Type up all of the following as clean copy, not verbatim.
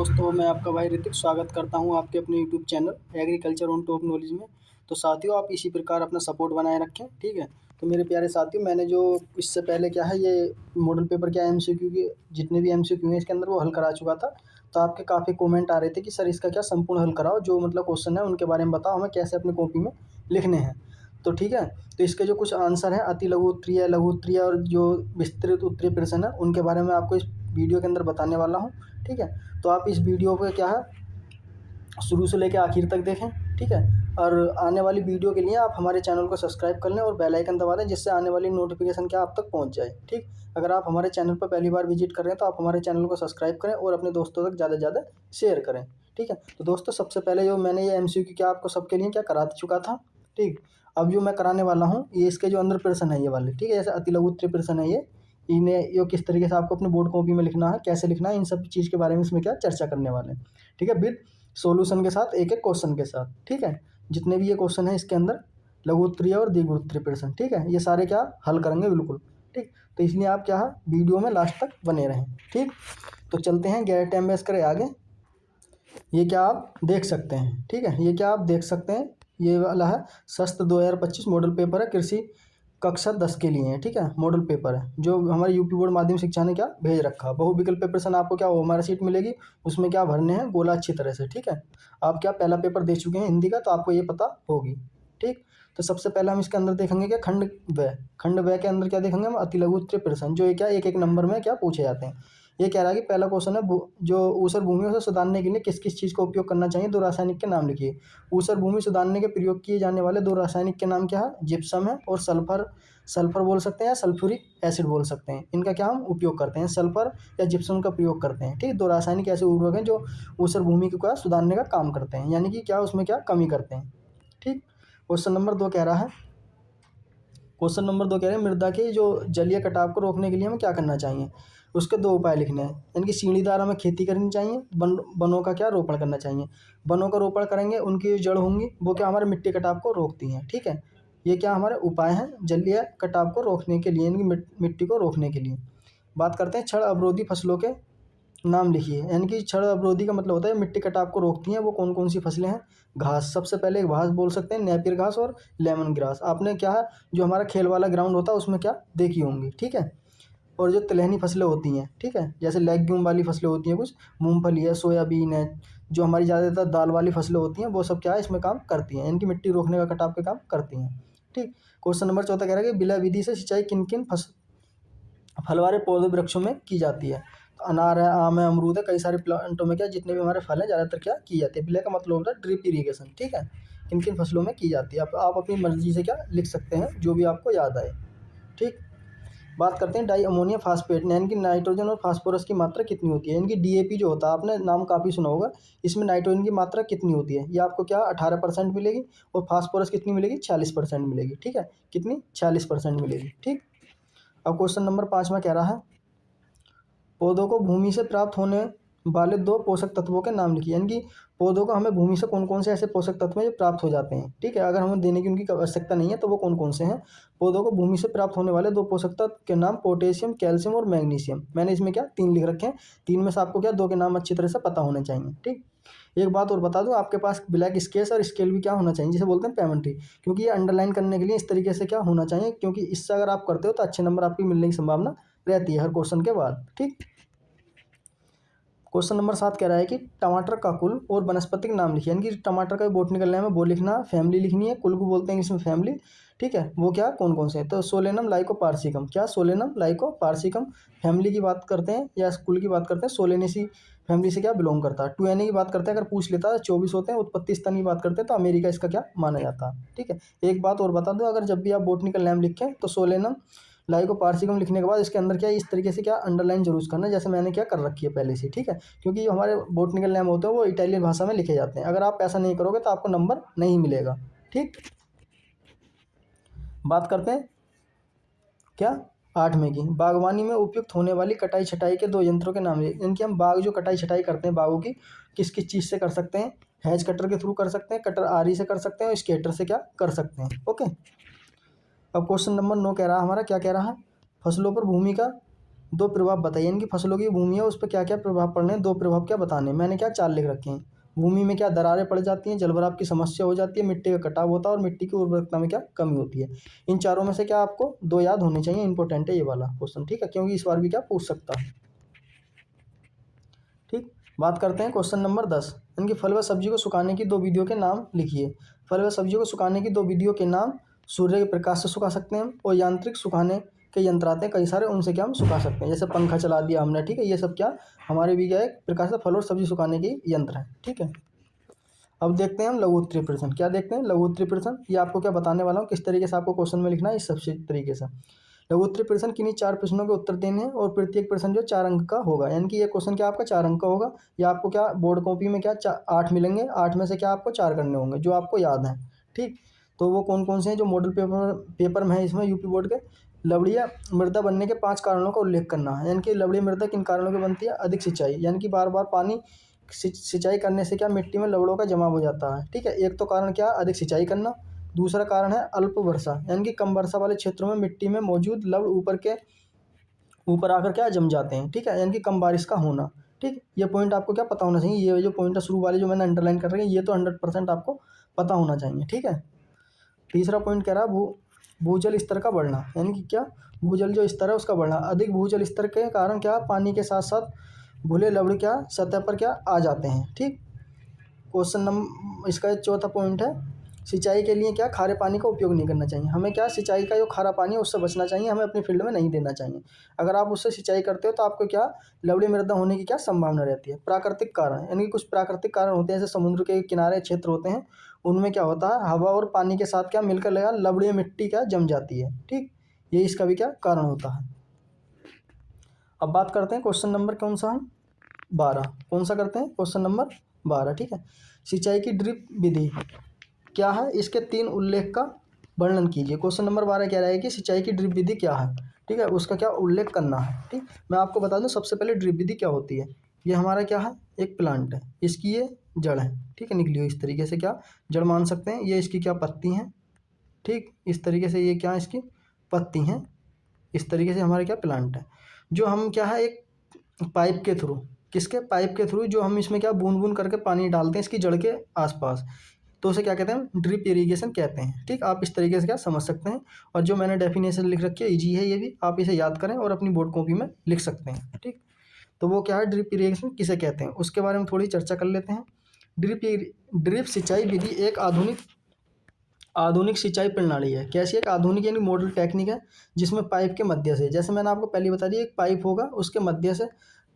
दोस्तों, मैं आपका भाई ऋतिक स्वागत करता हूं आपके अपने YouTube channel agriculture on top knowledge में। तो साथियों, आप इसी प्रकार अपना सपोर्ट बनाए रखें, ठीक है। तो मेरे प्यारे साथियों, मैंने जो इससे पहले क्या है ये मॉडल पेपर क्या एमसीक्यू के जितने भी एमसीक्यू हैं इसके अंदर वो हल करा चुका था। तो आपके काफ़ी कमेंट आ रहे थे कि सर इसका क्या संपूर्ण हल कराओ, जो मतलब क्वेश्चन है उनके बारे में बताओ, हमें कैसे अपनी कॉपी में लिखने हैं। तो ठीक है, तो इसके जो कुछ आंसर हैं अति लघु उत्तरीय, लघु उत्तरीय और जो विस्तृत उत्तरीय प्रश्न है उनके बारे में आपको इस वीडियो के अंदर बताने वाला हूँ, ठीक है। तो आप इस वीडियो को क्या है शुरू से लेकर आखिर तक देखें, ठीक है। और आने वाली वीडियो के लिए आप हमारे चैनल को सब्सक्राइब कर लें और बेल आइकन दबा दें, जिससे आने वाली नोटिफिकेशन क्या आप तक पहुंच जाए, ठीक। अगर आप हमारे चैनल पर पहली बार विजिट कर रहे हैं तो आप हमारे चैनल को सब्सक्राइब करें और अपने दोस्तों तक ज़्यादा से ज़्यादा शेयर करें, ठीक है। तो दोस्तों, सबसे पहले जो मैंने ये एमसीक्यू क्या आपको सबके लिए क्या करा चुका था, ठीक। अब जो मैं कराने वाला हूँ ये इसके जो अंदर प्रश्न है ये वाले, ठीक है। जैसे अति लघु उत्तरीय प्रश्न है ये, इन्हें ये किस तरीके से आपको अपने बोर्ड कॉपी में लिखना है, कैसे लिखना है, इन सब चीज़ के बारे में इसमें क्या चर्चा करने वाले हैं, ठीक है। विद सॉल्यूशन के साथ, एक एक क्वेश्चन के साथ, ठीक है। जितने भी ये क्वेश्चन है इसके अंदर लघु उत्तरीय और दीर्घ उत्तरीय प्रश्न, ठीक है, ये सारे क्या हल करेंगे बिल्कुल, ठीक। तो इसलिए आप क्या है वीडियो में लास्ट तक बने रहें, ठीक। तो चलते हैं, गैर टाइम वेस्ट करें आगे। ये क्या आप देख सकते हैं, ठीक है, ये क्या आप देख सकते हैं, ये वाला है शस्त्र 2025 मॉडल पेपर है, कृषि कक्षा 10 के लिए है, ठीक है। मॉडल पेपर है जो हमारे यूपी बोर्ड माध्यमिक शिक्षा ने क्या भेज रखा। बहुविकल्प प्रश्न आपको क्या हमारा सीट मिलेगी, उसमें क्या भरने हैं गोला अच्छी तरह से, ठीक है। आप क्या पहला पेपर दे चुके हैं हिंदी का, तो आपको ये पता होगी, ठीक। तो सबसे पहले हम इसके अंदर देखेंगे क्या खंड व के अंदर क्या देखेंगे हम अति लघु उत्तरीय प्रश्न, जो ये क्या एक एक नंबर में क्या पूछे जाते हैं। ये कह रहा है कि पहला क्वेश्चन है जो ऊसर भूमि से सुधारने के लिए किस किस चीज़ का उपयोग करना चाहिए, दो रासायनिक के नाम लिखिए। ऊसर भूमि सुधारने के प्रयोग किए जाने वाले दो रासायनिक के नाम क्या है, जिप्सम है और सल्फर। सल्फर बोल सकते हैं या सल्फ्यूरिक एसिड बोल सकते हैं, इनका क्या हम उपयोग करते हैं, सल्फर या जिप्सम का प्रयोग करते हैं, ठीक। दो रासायनिक ऐसे उर्वरक हैं जो ऊसर भूमि को क्या सुधारने का काम करते हैं, यानी कि क्या उसमें क्या कमी करते हैं, ठीक। क्वेश्चन नंबर 2 कह रहा है, क्वेश्चन नंबर 2 कह रहे हैं मृदा के जो जलीय कटाव को रोकने के लिए हमें क्या करना चाहिए। उसके दो उपाय लिखने हैं, यानी कि सीढ़ीदार हमें खेती करनी चाहिए, वनों का क्या रोपण करना चाहिए। वनों का रोपण करेंगे, उनकी जो जड़ होंगी वो क्या हमारे मिट्टी कटाव को रोकती हैं, ठीक है। ये क्या हमारे उपाय हैं जलीय कटाव को रोकने के लिए, यानी कि मिट्टी को रोकने के लिए। बात करते हैं क्षण अवरोधी फसलों के नाम लिखिए, यानी कि क्षण अवरोधी का मतलब होता है मिट्टी कटाव को रोकती हैं, वो कौन कौन सी फसलें हैं। घास, सबसे पहले एक घास बोल सकते हैं, नेपियर घास और लेमन ग्रास। आपने क्या है जो हमारा खेल वाला ग्राउंड होता है उसमें क्या देखी होंगी, ठीक है। और जो तिलहनी फसलें होती हैं, ठीक है, जैसे लेग्यूम वाली फसलें होती हैं, कुछ मूंगफली है, सोयाबीन है, जो हमारी ज़्यादातर दाल वाली फसलें होती हैं वो सब क्या है इसमें काम करती हैं, इनकी मिट्टी रोकने का कटाव के काम करती हैं, ठीक। क्वेश्चन नंबर 14 कह रहा है कि बिला विधि से सिंचाई किन किन फल वाले पौधे वृक्षों में की जाती है। तो अनार है, आम है, अमरूद है, कई सारे प्लांटों में क्या जितने भी हमारे फल हैं ज़्यादातर क्या की जाती है। बिले का मतलब होता है ड्रिप इरीगेशन, ठीक है। किन किन फसलों में की जाती है, आप अपनी मर्जी से क्या लिख सकते हैं जो भी आपको याद आए, ठीक। बात करते हैं डाई अमोनियम फास्फेट, यानी कि नाइट्रोजन और फास्फोरस की मात्रा कितनी होती है। इनकी डीएपी जो होता है आपने नाम काफ़ी सुना होगा, इसमें नाइट्रोजन की मात्रा कितनी होती है, ये आपको क्या 18% मिलेगी और फास्फोरस कितनी मिलेगी 46% मिलेगी, ठीक है। कितनी 46% मिलेगी, ठीक। अब क्वेश्चन नंबर 5 में कह रहा है पौधों को भूमि से प्राप्त होने वाले दो पोषक तत्वों के नाम लिखिए, यानी कि पौधों को हमें भूमि से कौन कौन से ऐसे पोषक तत्व हैं जो प्राप्त हो जाते हैं, ठीक है। अगर हमें देने की उनकी आवश्यकता नहीं है तो वो कौन कौन से हैं। पौधों को भूमि से प्राप्त होने वाले दो पोषक तत्व के नाम पोटेशियम, कैल्शियम और मैग्नीशियम। मैंने इसमें क्या 3 लिख रखे हैं, 3 में से आपको क्या 2 के नाम अच्छी तरह से पता होने चाहिए, ठीक। एक बात और बता दूं, आपके पास ब्लैक स्केच और स्केल भी क्या होना चाहिए, जिसे बोलते हैं पेमेंट्री, क्योंकि ये अंडरलाइन करने के लिए इस तरीके से क्या होना चाहिए, क्योंकि इससे अगर आप करते हो तो अच्छे नंबर आपकी मिलने की संभावना रहती है हर क्वेश्चन के बाद, ठीक। क्वेश्चन नंबर 7 कह रहा है कि टमाटर का कुल और वनस्पतिक नाम लिखिए, यानी कि टमाटर का बोटनिकल नेम है वो लिखना, फैमिली लिखनी है, कुल को बोलते हैं इसमें फैमिली, ठीक है। वो क्या कौन कौन से हैं, तो सोलेनम लाइकोपार्सिकम, क्या सोलेनम लाइकोपार्सिकम फैमिली की बात करते हैं या कुल की बात करते हैं। सोलेनेसी फैमिली से क्या बिलोंग करता है। 2Na की बात करते हैं, अगर पूछ लेता है 24 होते हैं। उत्पत्ति स्थान की बात करते हैं तो अमेरिका इसका क्या माना जाता है, ठीक है। एक बात और बता दो, अगर जब भी आप बोटनिकल नेम लिखें तो सोलेनम लाइकोपार्सिकम लिखने के बाद इसके अंदर क्या इस तरीके से क्या अंडरलाइन जरूर करना, जैसे मैंने क्या कर रखी है पहले से, ठीक है। क्योंकि हमारे बोटनिकल नेम होते हैं वो इटालियन भाषा में लिखे जाते हैं, अगर आप ऐसा नहीं करोगे तो आपको नंबर नहीं मिलेगा, ठीक। बात करते हैं क्या 8वें की, बागवानी में उपयुक्त होने वाली कटाई छटाई के दो यंत्रों के नाम लिखिए, इनकी हम बाग जो कटाई छटाई करते हैं बागों की किस किस चीज़ से कर सकते हैं। हैज कटर के थ्रू कर सकते हैं, कटर आरी से कर सकते हैं और स्केटर से क्या कर सकते हैं, ओके। अब क्वेश्चन नंबर 9 कह रहा है हमारा, क्या कह रहा है, फसलों पर भूमि का दो प्रभाव बताइए, इनकी फसलों की भूमि है उस पर क्या क्या प्रभाव पड़ने हैं, दो प्रभाव क्या बताने हैं। मैंने क्या 4 लिख रखे हैं। भूमि में क्या दरारें पड़ जाती हैं, जलभराव की समस्या हो जाती है, मिट्टी का कटाव होता है और मिट्टी की उर्वरकता में क्या कमी होती है। इन चारों में से क्या आपको 2 याद होने चाहिए, इंपॉर्टेंट है ये वाला क्वेश्चन, ठीक है, क्योंकि इस बार भी क्या पूछ सकता है। ठीक, बात करते हैं क्वेश्चन नंबर 10। इनकी फल व सब्जी को सुखाने की 2 विधियों के नाम लिखिए। फल व सब्जियों को सुखाने की 2 विधियों के नाम, सूर्य के प्रकाश से सुखा सकते हैं और यांत्रिक सुखाने के यंत्र आते हैं कई सारे, उनसे क्या हम सुखा सकते हैं, जैसे पंखा चला दिया हमने, ठीक है। ये सब क्या हमारे भी क्या है, एक प्रकार से फल और सब्जी सुखाने के यंत्र है, ठीक है। अब देखते हैं हम लघु उत्तरीय प्रश्न। क्या देखते हैं, लघु उत्तरीय प्रश्न। ये आपको क्या बताने वाला हूँ, किस तरीके से आपको क्वेश्चन में लिखना है, इस सबसे तरीके से। लघु उत्तरीय प्रश्न किन्हीं 4 प्रश्नों के उत्तर देने हैं और प्रत्येक प्रश्न जो 4 अंक का होगा, यानी कि ये क्वेश्चन क्या आपका 4 अंक का होगा। या आपको क्या बोर्ड कॉपी में क्या 8 मिलेंगे, 8 में से क्या आपको 4 करने होंगे जो आपको याद है, ठीक। तो वो कौन कौन से हैं जो मॉडल पेपर में है इसमें यूपी बोर्ड के। लवड़ीय मृदा बनने के 5 कारणों का उल्लेख करना है, यानी कि लवड़ीय मृदा किन कारणों की बनती है। अधिक सिंचाई, यानी कि बार बार पानी सिंचाई करने से क्या मिट्टी में लवड़ों का जमाव हो जाता है, ठीक है। एक तो कारण क्या, अधिक सिंचाई करना। दूसरा कारण है अल्प वर्षा, यानी कि कम वर्षा वाले क्षेत्रों में मिट्टी में मौजूद लवण ऊपर आकर क्या जम जाते हैं, ठीक है, यानी कि कम बारिश का होना, ठीक। ये पॉइंट आपको क्या पता होना चाहिए, ये जो पॉइंट है शुरू वाले जो मैंने अंडरलाइन कर रखे हैं, ये तो 100% आपको पता होना चाहिए, ठीक है। तीसरा पॉइंट कह रहा है भूजल स्तर का बढ़ना, यानी कि क्या, भूजल जो स्तर है उसका बढ़ना। अधिक भूजल स्तर के कारण क्या पानी के साथ साथ घुले लवण क्या सतह पर क्या आ जाते हैं, ठीक। क्वेश्चन नंबर इसका चौथा पॉइंट है, सिंचाई के लिए क्या खारे पानी का उपयोग नहीं करना चाहिए। हमें क्या सिंचाई का जो खारा पानी है उससे बचना चाहिए, हमें अपने फील्ड में नहीं देना चाहिए। अगर आप उससे सिंचाई करते हो तो आपको क्या लवणीय मृदा होने की क्या संभावना रहती है। प्राकृतिक कारण, यानी कि कुछ प्राकृतिक कारण होते हैं, जैसे समुद्र के किनारे क्षेत्र होते हैं, उनमें क्या होता है हवा और पानी के साथ क्या मिलकर लगा लवणीय मिट्टी क्या जम जाती है, ठीक। ये इसका भी क्या कारण होता है। अब बात करते हैं क्वेश्चन नंबर कौन सा है, 12। कौन सा करते हैं, क्वेश्चन नंबर 12, ठीक है। सिंचाई की ड्रिप विधि क्या है, इसके 3 उल्लेख का वर्णन कीजिए। क्वेश्चन नंबर 12 कह रहा है कि सिंचाई की ड्रिप विधि क्या है, ठीक है, उसका क्या उल्लेख करना है, ठीक। मैं आपको बता दूं सबसे पहले ड्रिप विधि क्या होती है। ये हमारा क्या है, एक प्लांट है, इसकी ये जड़ है, ठीक है, निकली हुई इस तरीके से क्या जड़ मान सकते हैं। ये इसकी क्या पत्ती हैं, ठीक, इस तरीके से ये क्या इसकी पत्ती हैं, इस तरीके से हमारे क्या प्लांट है। जो हम क्या है एक पाइप के थ्रू, किसके पाइप के थ्रू जो हम इसमें क्या बूंद बूंद करके पानी डालते हैं इसकी जड़ के आसपास, तो उसे क्या कहते हैं, ड्रिप इरीगेशन कहते हैं, ठीक। आप इस तरीके से क्या समझ सकते हैं। और जो मैंने डेफिनेशन लिख रखी है इजी है, ये भी आप इसे याद करें और अपनी बोर्ड कॉपी में लिख सकते हैं, ठीक। तो वो क्या है ड्रिप इरीगेशन किसे कहते हैं उसके बारे में थोड़ी चर्चा कर लेते हैं। ड्रिप सिंचाई विधि एक आधुनिक सिंचाई प्रणाली है। कैसी, एक आधुनिक यानी मॉडल टेक्निक है, जिसमें पाइप के मध्य से, जैसे मैंने आपको पहले बता दिया, एक पाइप होगा उसके मध्य से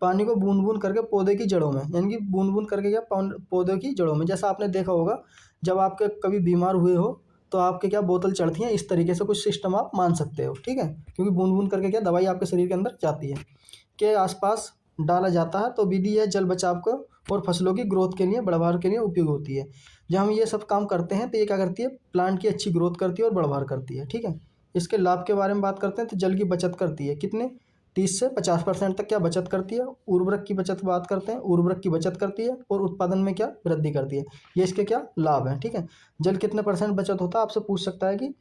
पानी को बूंद बूंद करके पौधे की जड़ों में, यानी कि बूंद बूंद करके क्या पौधे की जड़ों में, जैसा आपने देखा होगा जब आपके कभी बीमार हुए हो तो आपके क्या बोतल चढ़ती हैं, इस तरीके से कुछ सिस्टम आप मान सकते हो, ठीक है, क्योंकि बूंद बूंद करके क्या दवाई आपके शरीर के अंदर जाती है, के आसपास डाला जाता है। तो विधि है जल बचाव को और फसलों की ग्रोथ के लिए, बढ़वार के लिए उपयोग होती है। जब हम ये सब काम करते हैं तो ये क्या करती है, प्लांट की अच्छी ग्रोथ करती है और बढ़वार करती है, ठीक है। इसके लाभ के बारे में बात करते हैं तो जल की बचत करती है, कितने 30 से 50% तक क्या बचत करती है। उर्वरक की बचत बात करते हैं, उर्वरक की बचत करती है और उत्पादन में क्या वृद्धि करती है। ये इसके क्या लाभ हैं, ठीक है। जल कितने % बचत होता है, आपसे पूछ सकता है कि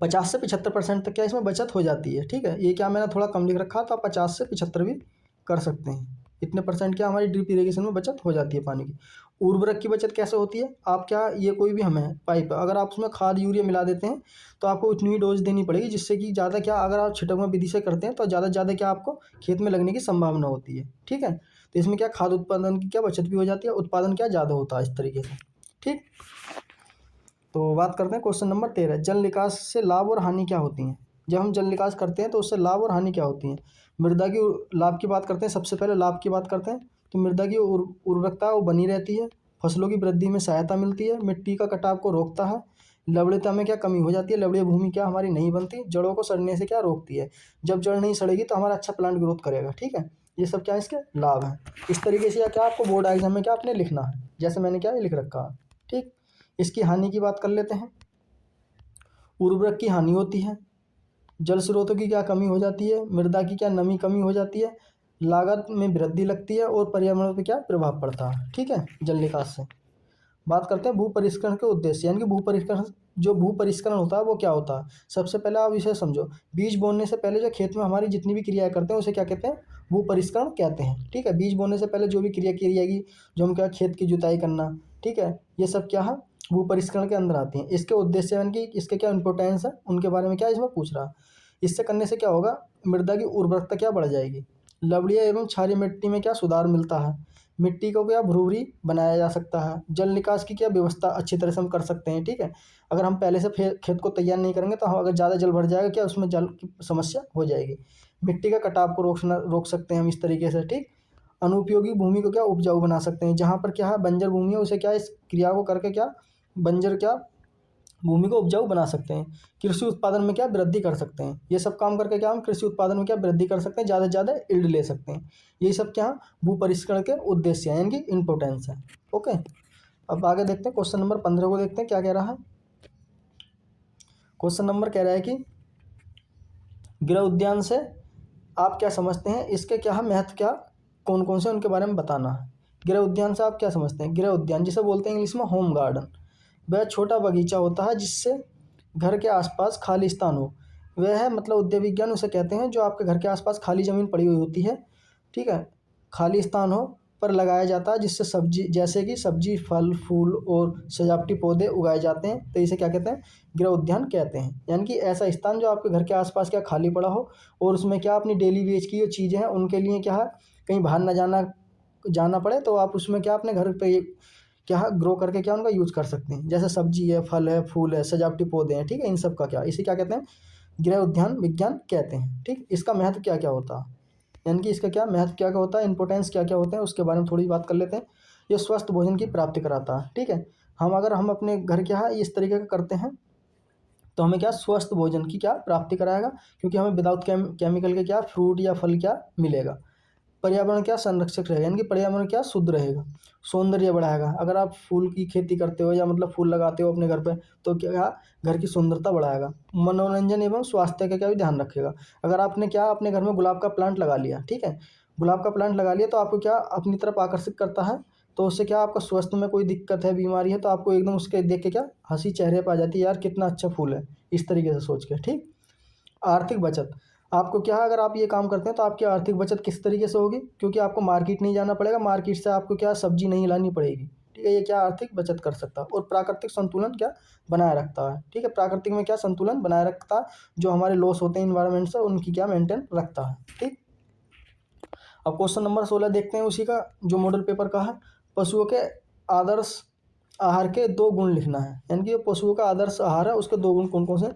50 से 75% तक क्या इसमें बचत हो जाती है, ठीक है। ये क्या मैंने थोड़ा कम लिख रखा तो आप 50 से 75 भी कर सकते हैं। इतने % क्या हमारी ड्रिप इरीगेशन में बचत हो जाती है पानी की। उर्वरक की बचत कैसे होती है, आप क्या ये कोई भी हमें पाइप अगर आप उसमें खाद यूरिया मिला देते हैं तो आपको उतनी ही डोज देनी पड़ेगी, जिससे कि ज़्यादा क्या अगर आप छिटकवा विधि से करते हैं तो ज़्यादा से ज़्यादा क्या आपको खेत में लगने की संभावना होती है, ठीक है। तो इसमें क्या खाद उत्पादन की क्या बचत भी हो जाती है, उत्पादन क्या ज़्यादा होता है इस तरीके से, ठीक। तो बात करते हैं क्वेश्चन नंबर 13, जल निकास से लाभ और हानि क्या होती हैं। जब हम जल निकास करते हैं तो उससे लाभ और हानि क्या होती हैं। मृदा की लाभ की बात करते हैं, सबसे पहले लाभ की बात करते हैं तो मृदा की उर्वरकता वो बनी रहती है, फसलों की वृद्धि में सहायता मिलती है, मिट्टी का कटाव को रोकता है, लवणता में क्या कमी हो जाती है, लवणीय भूमि क्या हमारी नहीं बनती, जड़ों को सड़ने से क्या रोकती है, जब जड़ नहीं सड़ेगी तो हमारा अच्छा प्लांट ग्रोथ करेगा, ठीक है। ये सब क्या इसके लाभ हैं। इस तरीके से या क्या आपको बोर्ड एग्जाम में क्या आपने लिखना है, जैसे मैंने क्या लिख रखा है, ठीक। इसकी हानि की बात कर लेते हैं। उर्वरक की हानि होती है, जल स्रोतों की क्या कमी हो जाती है, मृदा की क्या नमी कमी हो जाती है, लागत में वृद्धि लगती है और पर्यावरण पर क्या प्रभाव पड़ता है, ठीक है, जल निकास से। बात करते हैं भू परिष्करण के उद्देश्य, यानी कि भू परिष्करण होता है वो क्या होता है। सबसे पहले आप इसे समझो, बीज बोने से पहले जो खेत में हमारी जितनी भी क्रियाएं करते हैं उसे क्या कहते हैं, भू परिष्करण कहते हैं। ठीक है, बीज बोने से पहले जो भी क्रिया की जाएगी, जो हम क्या, खेत की जुताई करना, ठीक है, ये सब क्या है, भू परिष्करण के अंदर आती हैं। इसके उद्देश्य यानी कि इसके क्या इंपॉर्टेंस है, उनके बारे में क्या इसमें पूछ रहा है। इससे करने से क्या होगा, मृदा की उर्वरकता क्या बढ़ जाएगी, लवणीय एवं क्षारीय मिट्टी में क्या सुधार मिलता है, मिट्टी को क्या भुरभुरी बनाया जा सकता है, जल निकास की क्या व्यवस्था अच्छी तरह से हम कर सकते हैं। ठीक है, अगर हम पहले से खेत को तैयार नहीं करेंगे तो हम अगर ज़्यादा जल भर जाएगा क्या, उसमें जल की समस्या हो जाएगी। मिट्टी का कटाव को रोक सकते हैं हम इस तरीके से। ठीक, अनुपयोगी भूमि को क्या उपजाऊ बना सकते हैं, जहाँ पर क्या है बंजर भूमि है उसे क्या इस क्रिया को करके क्या बंजर क्या भूमि को उपजाऊ बना सकते हैं। कृषि उत्पादन में क्या वृद्धि कर सकते हैं, ये सब काम करके क्या हम कृषि उत्पादन में क्या वृद्धि कर सकते हैं, ज़्यादा से ज़्यादा यील्ड ले सकते हैं। यही सब क्या भू परिष्करण के उद्देश्य हैं, यानी कि इम्पोर्टेंस है। ओके, अब आगे देखते हैं, क्वेश्चन नंबर 15 को देखते हैं क्या कह रहा है। क्वेश्चन नंबर कह रहा है कि गृह उद्यान से आप क्या समझते हैं, इसके क्या है महत्व, क्या कौन कौन से उनके बारे में बताना है। गृह उद्यान से आप क्या समझते हैं, गृह उद्यान जिसे बोलते हैं इंग्लिश में होम गार्डन, वह छोटा बगीचा होता है जिससे घर के आसपास खाली स्थान हो। वह है मतलब उद्यान विज्ञान उसे कहते हैं जो आपके घर के आसपास खाली ज़मीन पड़ी हुई होती है, ठीक है, खाली स्थान हो पर लगाया जाता है, जिससे सब्जी जैसे कि सब्जी, फल, फूल और सजावटी पौधे उगाए जाते हैं, तो इसे क्या कहते हैं, गृह उद्यान कहते हैं। यानी कि ऐसा स्थान जो आपके घर के आसपास क्या खाली पड़ा हो और उसमें क्या अपनी डेली वेज की जो चीज़ें हैं उनके लिए क्या है कहीं बाहर ना जाना पड़े, तो आप उसमें क्या अपने घर पे क्या है ग्रो करके क्या उनका यूज़ कर सकते हैं, जैसे सब्जी है, फल है, फूल है, सजावटी पौधे हैं। ठीक है, इन सब का क्या, इसे क्या कहते हैं, गृह उद्यान विज्ञान कहते हैं। ठीक, इसका महत्व क्या क्या होता है, यानी कि इसका क्या महत्व क्या क्या होता है, इंपॉर्टेंस क्या क्या होते हैं, उसके बारे में थोड़ी बात कर लेते हैं। ये स्वस्थ भोजन की प्राप्ति कराता है। ठीक है, हम अपने घर क्या है इस तरीके का करते हैं तो हमें क्या स्वस्थ भोजन की क्या प्राप्ति कराएगा, क्योंकि हमें विदाउट केमिकल के क्या फ्रूट या फल क्या मिलेगा। पर्यावरण क्या संरक्षक रहेगा, यानी कि पर्यावरण क्या शुद्ध रहेगा। सौंदर्य बढ़ाएगा, अगर आप फूल की खेती करते हो या मतलब फूल लगाते हो अपने घर पे तो क्या घर की सुंदरता बढ़ाएगा। मनोरंजन एवं स्वास्थ्य का क्या भी ध्यान रखेगा। अगर आपने क्या अपने घर में गुलाब का प्लांट लगा लिया, ठीक है, गुलाब का प्लांट लगा लिया तो आपको क्या अपनी तरफ आकर्षित करता है, तो उससे क्या आपका स्वास्थ्य में कोई दिक्कत है, बीमारी है, तो आपको एकदम उसके देख के क्या हंसी चेहरे पर आ जाती है, यार कितना अच्छा फूल है, इस तरीके से सोच के। ठीक, आर्थिक बचत, आपको क्या है अगर आप ये काम करते हैं तो आपकी आर्थिक बचत किस तरीके से होगी, क्योंकि आपको मार्केट नहीं जाना पड़ेगा, मार्केट से आपको क्या सब्जी नहीं लानी पड़ेगी। ठीक है, ये क्या आर्थिक बचत कर सकता है। और प्राकृतिक संतुलन क्या बनाए रखता है। ठीक है, प्राकृतिक में क्या संतुलन बनाए रखता है, जो हमारे लॉस होते हैं इन्वायरमेंट से उनकी क्या मेंटेन रखता है। ठीक, अब क्वेश्चन नंबर 16 देखते हैं उसी का जो मॉडल पेपर का है। पशुओं के आदर्श आहार के 2 गुण लिखना है, यानी कि जो पशुओं का आदर्श आहार है उसके 2 गुण कौन कौन से,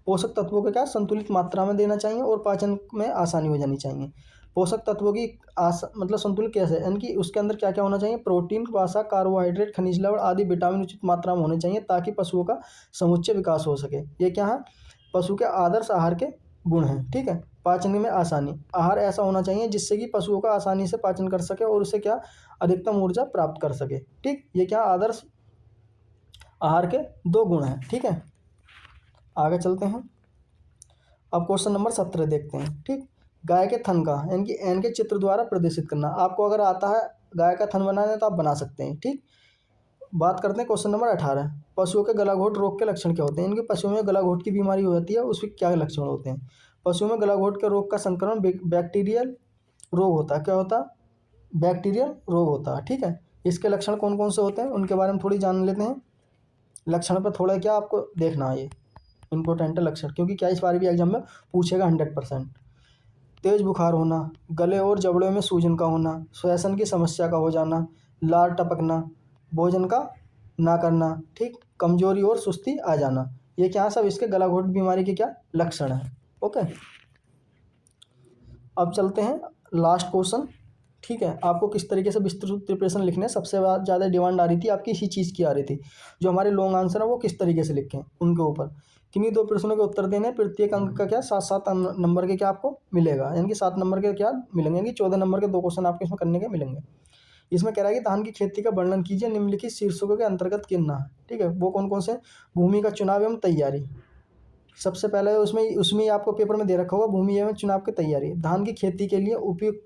पोषक तत्वों के क्या संतुलित मात्रा में देना चाहिए और पाचन में आसानी हो जानी चाहिए। पोषक तत्वों की मतलब संतुलित कैसे, यानी कि उसके अंदर क्या क्या होना चाहिए, प्रोटीन, वसा, कार्बोहाइड्रेट, खनिज लवण आदि विटामिन उचित मात्रा में होने चाहिए ताकि पशुओं का समुच्चय विकास हो सके। ये क्या है, पशु के आदर्श आहार के गुण हैं। ठीक है, पाचन में आसानी, आहार ऐसा होना चाहिए जिससे कि पशुओं का आसानी से पाचन कर सके और उसे क्या अधिकतम ऊर्जा प्राप्त कर सके। ठीक, ये क्या आदर्श आहार के 2 गुण हैं। ठीक है, आगे चलते हैं। अब क्वेश्चन नंबर 17 देखते हैं। ठीक, गाय के थन का यानी कि एन के चित्र द्वारा प्रदर्शित करना, आपको अगर आता है गाय का थन बनाना तो आप बना सकते हैं। ठीक, बात करते हैं क्वेश्चन नंबर 18, पशुओं के गलाघोट रोग के लक्षण क्या होते हैं, इनके पशुओं में गलाघोट की बीमारी हो जाती है उसके क्या लक्षण होते हैं। पशुओं में गलाघोट के रोग का संक्रमण बैक्टीरियल रोग होता है, क्या होता है, बैक्टीरियल रोग होता है। ठीक है, इसके लक्षण कौन कौन से होते हैं उनके बारे में थोड़ी जान लेते हैं। लक्षण पर थोड़ा क्या आपको देखना है, ये इंपॉर्टेंट है लक्षण, क्योंकि क्या इस बार भी एग्जाम में पूछेगा 100%। तेज बुखार होना, गले और जबड़ों में सूजन का होना, श्वसन की समस्या का हो जाना, लार टपकना, भोजन का ना करना, ठीक, कमजोरी और सुस्ती आ जाना, ये क्या सब इसके गलाघोट बीमारी के क्या लक्षण हैं। ओके, अब चलते हैं लास्ट क्वेश्चन। ठीक है, आपको किस तरीके से विस्तृत प्रिपरेशन लिखने सबसे ज़्यादा डिमांड आ रही थी, आपकी इसी चीज़ की आ रही थी, जो हमारे लॉन्ग आंसर है वो किस तरीके से लिखें उनके ऊपर। किन्हीं 2 प्रश्नों के उत्तर देने, प्रत्येक अंक का क्या 7-7 नंबर के क्या आपको मिलेगा, यानी कि 7 नंबर के क्या मिलेंगे, यानी कि 14 नंबर के 2 क्वेश्चन आपके इसमें करने के मिलेंगे। इसमें कह रहा है कि धान की खेती का वर्णन कीजिए, निम्नलिखित शीर्षकों के अंतर्गत गिनना है। ठीक है, वो कौन कौन से, भूमि का चुनाव एवं तैयारी, सबसे पहले उसमें ही आपको पेपर में दे रखा होगा भूमि एवं चुनाव की तैयारी। धान की खेती के लिए उपयुक्त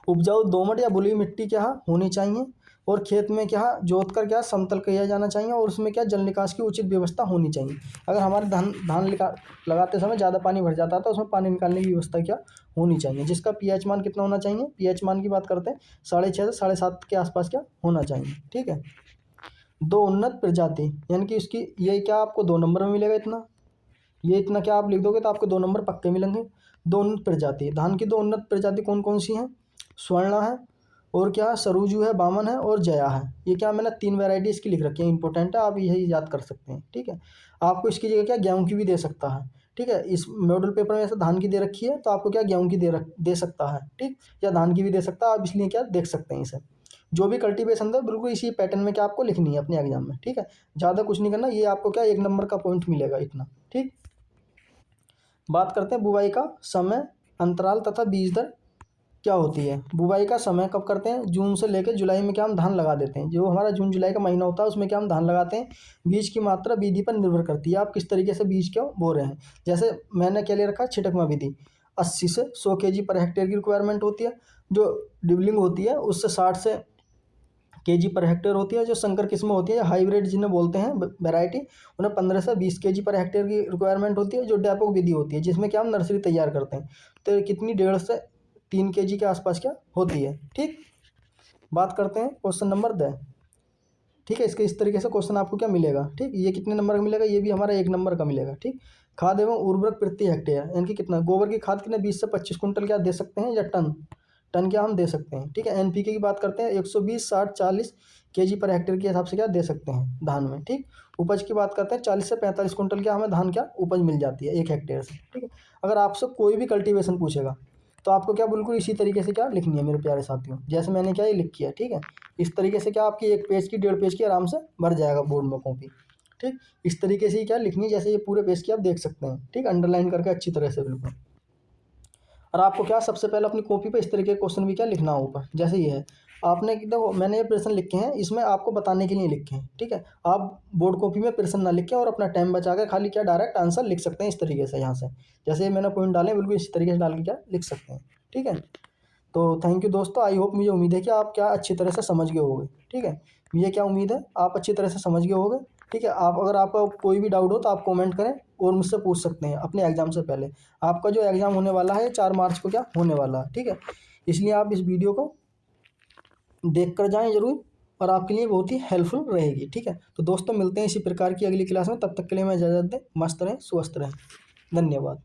उपजाऊ दोमट या बलुई मिट्टी क्या होनी चाहिए, और खेत में क्या जोत कर क्या समतल किया जाना चाहिए, और उसमें क्या जल निकास की उचित व्यवस्था होनी चाहिए। अगर हमारे धान लगाते समय ज़्यादा पानी भर जाता है तो उसमें पानी निकालने की व्यवस्था क्या होनी चाहिए। जिसका पीएच मान कितना होना चाहिए, पीएच मान की बात करते हैं 6.5 से 7.5 के आसपास क्या होना चाहिए। ठीक है। 2 उन्नत प्रजाति, यानी कि उसकी ये क्या आपको 2 नंबर में मिलेगा इतना, ये इतना क्या आप लिख दोगे तो आपको 2 नंबर पक्के मिलेंगे। 2 उन्नत प्रजाति, धान की 2 उन्नत प्रजाति कौन कौन सी हैं, स्वर्णा है, और क्या सरोजू है, बामन है, और जया है। ये क्या मैंने 3 वैरायटी इसकी लिख रखी है, इंपॉर्टेंट है, आप यही याद कर सकते हैं। ठीक है। आपको इसकी जगह क्या गेहूं की भी दे सकता है। ठीक है। इस मॉडल पेपर में ऐसे धान की दे रखी है तो आपको क्या गेहूं की दे सकता है। ठीक, या धान की भी दे सकता है, आप इसलिए क्या देख सकते हैं इसे। जो भी कल्टीवेशन है बिल्कुल इसी पैटर्न में क्या आपको लिखनी है अपने एग्जाम में। ठीक है। ज़्यादा कुछ नहीं करना, ये आपको क्या 1 नंबर का पॉइंट मिलेगा इतना। ठीक। बात करते हैं बुवाई का समय, अंतराल तथा बीज दर क्या होती है। बुवाई का समय कब करते हैं, जून से लेकर जुलाई में क्या हम धान लगा देते हैं। जो हमारा जून जुलाई का महीना होता है उसमें क्या हम धान लगाते हैं। बीज की मात्रा विधि पर निर्भर करती है, आप किस तरीके से बीज क्यों बो रहे हैं। जैसे मैंने क्या ले रखा है, छिटकवा विधि 80 से 100 kg पर हेक्टेयर की रिक्वायरमेंट होती है। जो ड्रिबलिंग होती है उससे 60 से kg पर हेक्टेयर होती है। जो संकर किस्में होती है, हाइब्रिड जिन्हें बोलते हैं वैरायटी, उन्हें 15 से 20 kg पर हेक्टेयर की रिक्वायरमेंट होती है। जो डैपोक विधि होती है जिसमें क्या हम नर्सरी तैयार करते हैं, तो कितनी 1.5 से 3 kg के आसपास क्या होती है। ठीक। बात करते हैं क्वेश्चन नंबर 10। ठीक है। इसके इस तरीके से क्वेश्चन आपको क्या मिलेगा। ठीक, ये कितने नंबर का मिलेगा, ये भी हमारा 1 नंबर का मिलेगा। ठीक। खाद एवं उर्वरक प्रति हेक्टेयर, यानी कि कितना गोबर की खाद कितने 20 से 25 कुंटल क्या दे सकते हैं, या टन टन क्या हम दे सकते हैं। ठीक है। एनपीके की बात करते हैं 120 60 40 केजी पर हेक्टेयर के हिसाब से क्या दे सकते हैं धान में। ठीक। उपज की बात करते हैं 40 से 45 कुंटल क्या हमें धान क्या उपज मिल जाती है 1 हेक्टेयर से। ठीक है। अगर आपसे कोई भी कल्टीवेशन पूछेगा तो आपको क्या बिल्कुल इसी तरीके से क्या लिखनी है मेरे प्यारे साथियों, जैसे मैंने क्या ये लिख किया। ठीक है। इस तरीके से क्या आपकी 1 पेज की 1.5 पेज की आराम से भर जाएगा बोर्ड में कॉपी। ठीक। इस तरीके से ही क्या लिखनी है, जैसे ये पूरे पेज की आप देख सकते हैं। ठीक, अंडरलाइन करके अच्छी तरह से बिल्कुल। और आपको क्या सबसे पहले अपनी कॉपी पे इस तरीके के क्वेश्चन भी क्या लिखना है ऊपर, जैसे ये है। आपने देखो मैंने ये प्रश्न लिखे हैं, इसमें आपको बताने के लिए लिखे हैं। ठीक है। आप बोर्ड कॉपी में प्रश्न ना लिखें और अपना टाइम बचा के खाली क्या डायरेक्ट आंसर लिख सकते हैं इस तरीके से यहाँ से, जैसे ये मैंने पॉइंट डाले बिल्कुल इस तरीके से डाल के क्या लिख सकते हैं। ठीक है। तो थैंक यू दोस्तों, आई होप, मुझे उम्मीद है कि आप क्या अच्छी तरह से समझ गए होंगे। ठीक है। मुझे क्या उम्मीद है आप अच्छी तरह से समझ गए होंगे। ठीक है। आप अगर आपका कोई भी डाउट हो तो आप कमेंट करें और मुझसे पूछ सकते हैं अपने एग्ज़ाम से पहले। आपका जो एग्ज़ाम होने वाला है 4 मार्च को क्या होने वाला है। ठीक है। इसलिए आप इस वीडियो को देख कर जाएँ ज़रूर, और आपके लिए बहुत ही हेल्पफुल रहेगी। ठीक है। तो दोस्तों मिलते हैं इसी प्रकार की अगली क्लास में, तब तक के लिए मैं इजाज़त दें। मस्त रहें, स्वस्थ रहें। धन्यवाद।